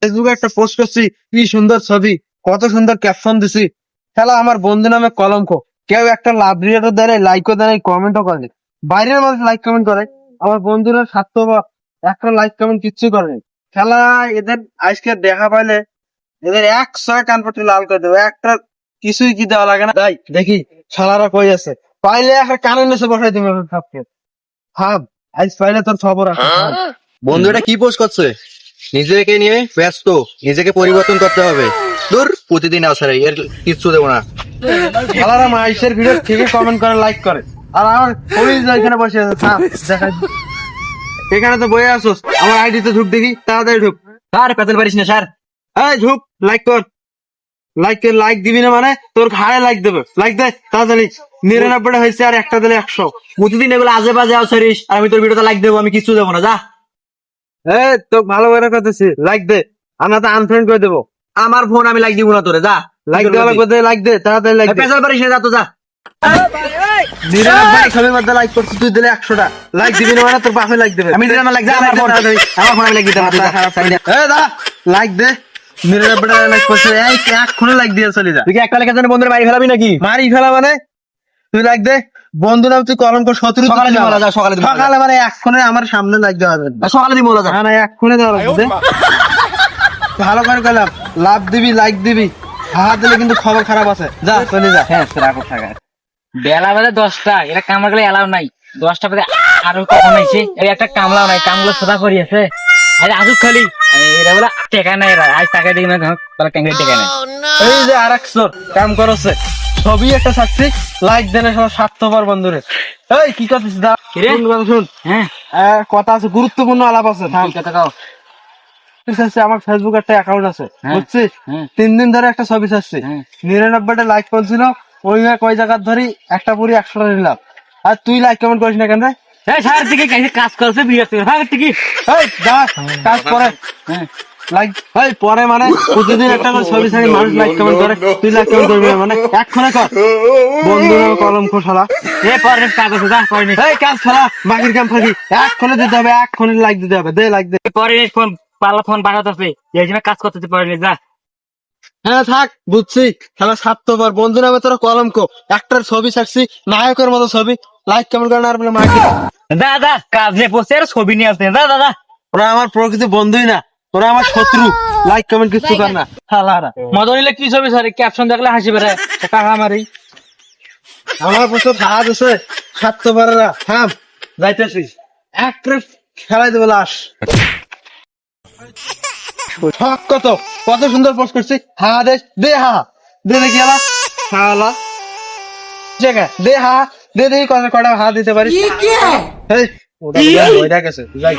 ফেসবুকে একটা পোস্ট করছি, কি সুন্দর ছবি, কত সুন্দর ক্যাপশন দিছি। খেলা আমার বন্ধু নামে কলঙ্ক। কেউ একটা লাভ রিয়েটও দেয়, লাইকও দেয়, কমেন্টও করে। বাইরের মানুষ লাইক কমেন্ট করে, আমার বন্ধুরা স্বার্থ বা একটা লাইক কমেন্ট কিচ্ছু করেনি। খেলা এদের আজকে দেখা পাইলে এদের 100 কান পট্টি লাল করে দেবো। একটা কিছুই কি দেওয়া লাগে না। তাই দেখি শালারা কই আছে, পাইলে একটা কানের নিচে বসাই দিবে সবকে। ভাব আজ পাইলে তোর খবর আছে। বন্ধু এটা কি পোস্ট করছে? নিজেকে নিয়ে ব্যস্ত, নিজেকে পরিবর্তন করতে হবে। দূর প্রতিদিন আসে এর কিচ্ছু দেবো না। শালারা মাইসের ভিডিও ঠিকই কমেন্ট করে, লাইক করে, আর আমার ওই যে এখানে বসে আছে। থাম, দেখাই দি। এখানে তো বয়ে আসোস, আমার আইডিতে ঢুক, দেখি তাড়াতাড়ি ঢুক। স্যার পেতেল পারিস না স্যার। এই ঢুক, লাইক কর। লাইক দিবি না মানে তোর ঘাড়ে লাইক দেবে। লাইক দে তাড়াতাড়ি। 99টা হয়েছে, আর একটা দিলে 100। প্রতিদিন এগুলো আজে বাজে আসরিস, আর আমি তোর ভিডিওতে লাইক দেবো, আমি কিছু দেবো না, যা। তো ভালো করে করতেছি, লাইক দে, আমরা তো আনফ্রেন্ড করে দেবো। আমার ফোন আমি লাইক দিব না তোরে, যা। লাইক দেওয়া লাগবে, লাইক দে তাড়াতাড়ি, লাইক দে। পেতেল পারিস না, যা তো যা। 99 ছবির মধ্যে লাইক করছিস, তুই দিলে 100টা। লাইক দিবি না মানে তোর বাপে লাইক দেবে। আমি দিলাম না লাইক, যা। আমার ফোন আমি লাইক দিতে লাইক দে। 99টা লাইক করছিস, এক্ষুনি লাইক দিয়ে চলে যা। তুই কি একটা লেখার জন্য বন্ধুরা মারি ফেলাবি নাকি? মারি ফেলা মানে তুই লাইক দে। বন্ধু নাম তুই কলঙ্ক, শত্রু। সকালে দিব না, যা, সকালে দিব না। সকালে মানে এক্ষুনি আমার সামনে লাইক দেওয়া হবে। সকালে দিব না, যা। না এক্ষুনি দেওয়া লাগবে। ভালো করে গেলাম, লাভ দিবি, লাইক দিবি। হাত দিলে কিন্তু খবর খারাপ আছে, যা চলে যা। হ্যাঁ রাখো টাকা। বেলা বাজে 10টা, এটা কামলা গেলে এলাও নাই। 10টা বাজে আরো কখন আইছে, এই একটা কামলাও নাই, কামগুলো সোজা করি আছে। আরে আজুক খালি এরা বলে টেকা নাই, এরা আজ টাকা দিই না, তাহলে ক্যাঙ্গে টেকা নাই। এই যে আর একশোর কাম করছে, ছবি একটা ছাড়ছি, লাইক দেনে সব স্বার্থপর বন্ধুরে। এই কি করছিস দা? কিরে? শুন কথা শুন। হ্যাঁ কথা আছে, গুরুত্বপূর্ণ আলাপ আছে। থাম। কি কথা কও? আমার ফেসবুক একটা অ্যাকাউন্ট আছে, হ্যাঁ, বুঝছিস? হ্যাঁ। 3 দিন ধরে একটা ছবি ছাড়ছি, হ্যাঁ। 99টা লাইক করছিল। ওই কয় জায়গার ধরি একটা পুরি 100টা নিলাম। আর তুই লাইক কমেন্ট করিস না কেন রে? এই সার দিকে কাজ করছে বিয়ে থেকে, হ্যাঁ ঠিকই। এই যা কাজ করে। হ্যাঁ লাইক এই পরে মানে প্রতিদিন একটা করে ছবি ছাড়ি, মানুষ লাইক কমেন্ট করে, তুই লাইক কমেন্ট করবি না মানে? এক্ষণে কর। বন্ধু নামে কলঙ্ক শালা। এ পরে কাজ আছে, যা পরে নে। এই কাজ ছাড়া বাকির কাম ফাঁকি। এক্ষণে দিতে হবে, এক্ষণে লাইক দিতে হবে। দে লাইক দে। পরে নে, ফোন পাল্লা, ফোন বাজাতে আছে, এই জন্য কাজ করতে পরে নে, যা। হ্যাঁ থাক, বুঝছি। খেলা স্বার্থপর, বন্ধু নামে তোরা কলঙ্ক। একটার ছবি ছাড়ছি, নায়কের মতো ছবি, লাইক কমেন্ট করে না, আর বলে মার্কেট। দাদা কাজ নিয়ে বসে আর ছবি নিয়ে আসতে, যা দাদা। ওরা আমার প্রকৃত বন্ধুই না, ওরা আমার শত্রু। লাইক কমেন্ট কিছু কর না শালারা। মজা নিলে কি ছবি স্যার, ক্যাপশন দেখলে হাসি বেড়ায়, কাকা মারি। আমার প্রচুর হাত আছে, স্বার্থপরেরা। থাম, যাইতেছিস একটা খেলাই দেবে লাশ। শখ কত, কত সুন্দর পোস্ট করছি। হা দে, দে হা দে, দেখি আলা হালা জায়গা দে, হা দে, দেখি কটা হা দিতে পারিস। ওটা গেছে, যাই।